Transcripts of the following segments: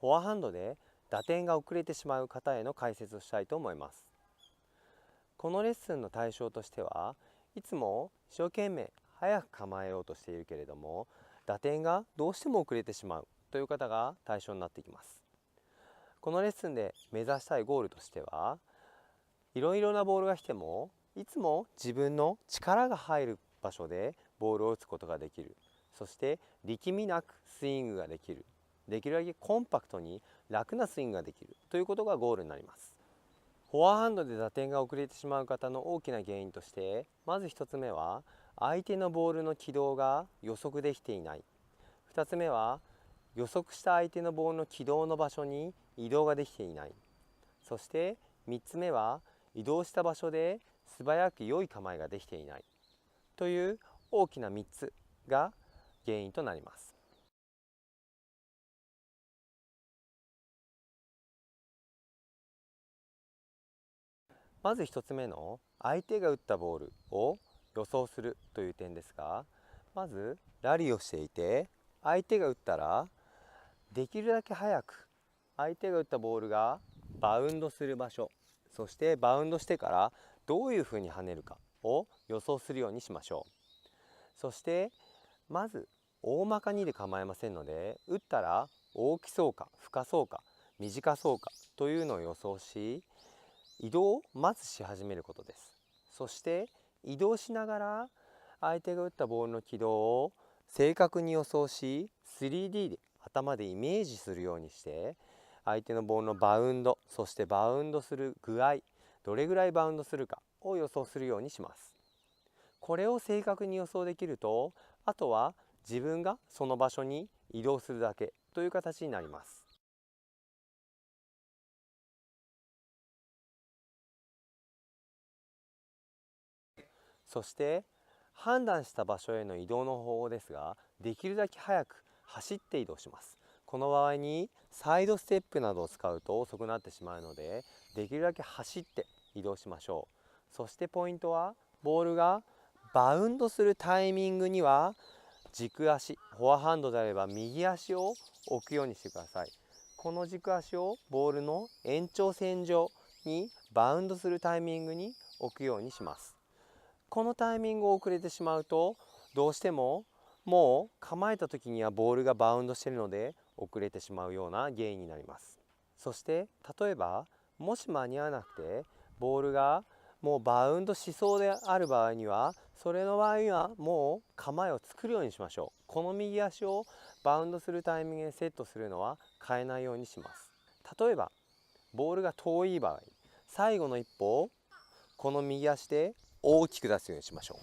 フォアハンドで打点が遅れてしまう方への解説をしたいと思います。このレッスンの対象としてはいつも一生懸命早く構えようとしているけれども打点がどうしても遅れてしまうという方が対象になってきます。このレッスンで目指したいゴールとしてはいろいろなボールが来てもいつも自分の力が入る場所でボールを打つことができる、そして力みなくスイングができる、できるだけコンパクトに楽なスイングができるということがゴールになります。フォアハンドで打点が遅れてしまう方の大きな原因としてまず1つ目は相手のボールの軌道が予測できていない、2つ目は予測した相手のボールの軌道の場所に移動ができていない、そして3つ目は移動した場所で素早く良い構えができていないという大きな3つが原因となります。まず1つ目の相手が打ったボールを予想するという点ですが、まずラリーをしていて相手が打ったらできるだけ早く相手が打ったボールがバウンドする場所、そしてバウンドしてからどういうふうに跳ねるかを予想するようにしましょう。そしてまず大まかにで構いませんので打ったら大きそうか深そうか短そうかというのを予想し移動をまずし始めることです。そして移動しながら相手が打ったボールの軌道を正確に予想し 3D で頭でイメージするようにして相手のボールのバウンド、そしてバウンドする具合、どれぐらいバウンドするかを予想するようにします。これを正確に予想できるとあとは自分がその場所に移動するだけという形になります。そして判断した場所への移動の方法ですが、できるだけ早く走って移動します。この場合にサイドステップなどを使うと遅くなってしまうので、できるだけ走って移動しましょう。そしてポイントはボールがバウンドするタイミングには軸足、フォアハンドであれば右足を置くようにしてください。この軸足をボールの延長線上にバウンドするタイミングに置くようにします。このタイミングを遅れてしまうとどうしてももう構えた時にはボールがバウンドしているので遅れてしまうような原因になります。そして例えばもし間に合わなくてボールがもうバウンドしそうである場合にはそれの場合にはもう構えを作るようにしましょう。この右足をバウンドするタイミングでセットするのは変えないようにします。例えばボールが遠い場合、最後の一歩をこの右足で大きく出すようにしましょう。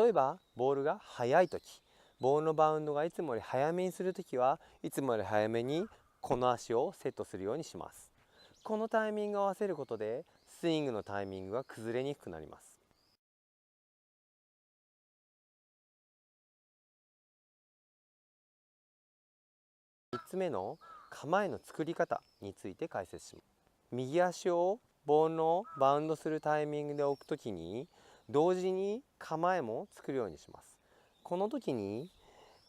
例えばボールが速い時、ボールのバウンドがいつもより早めにする時はいつもより早めにこの足をセットするようにします。このタイミングを合わせることでスイングのタイミングが崩れにくくなります。3つ目の構えの作り方について解説します。右足をボールのバウンドするタイミングで置くときに同時に構えも作るようにします。この時に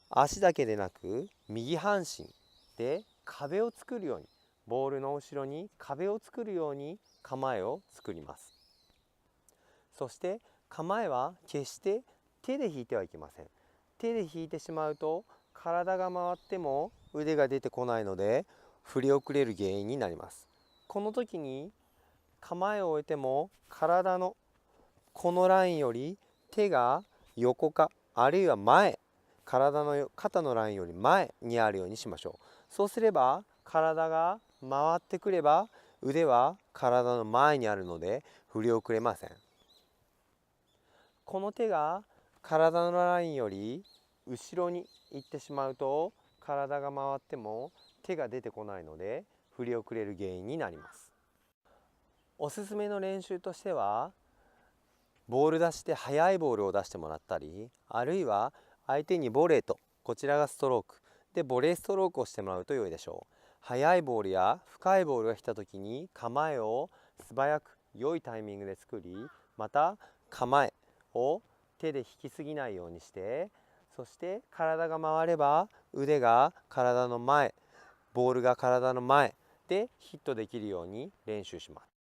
足だけでなく右半身で壁を作るように、ボールの後ろに壁を作るように構えを作ります。そして構えは決して手で引いてはいけません。手で引いてしまうと体が回っても腕が出てこないので振り遅れる原因になります。この時に構えを終えても体のこのラインより手が横かあるいは前、体の肩のラインより前にあるようにしましょう。そうすれば体が回ってくれば腕は体の前にあるので振り遅れません。この手が体のラインより後ろに行ってしまうと体が回っても手が出てこないので振り遅れる原因になります。おすすめの練習としてはボール出して速いボールを出してもらったり、あるいは相手にボレーとこちらがストロークでボレーストロークをしてもらうと良いでしょう。速いボールや深いボールが来た時に構えを素早く良いタイミングで作り、また構えを手で引きすぎないようにして、そして体が回れば腕が体の前ボールが体の前でヒットできるように練習します。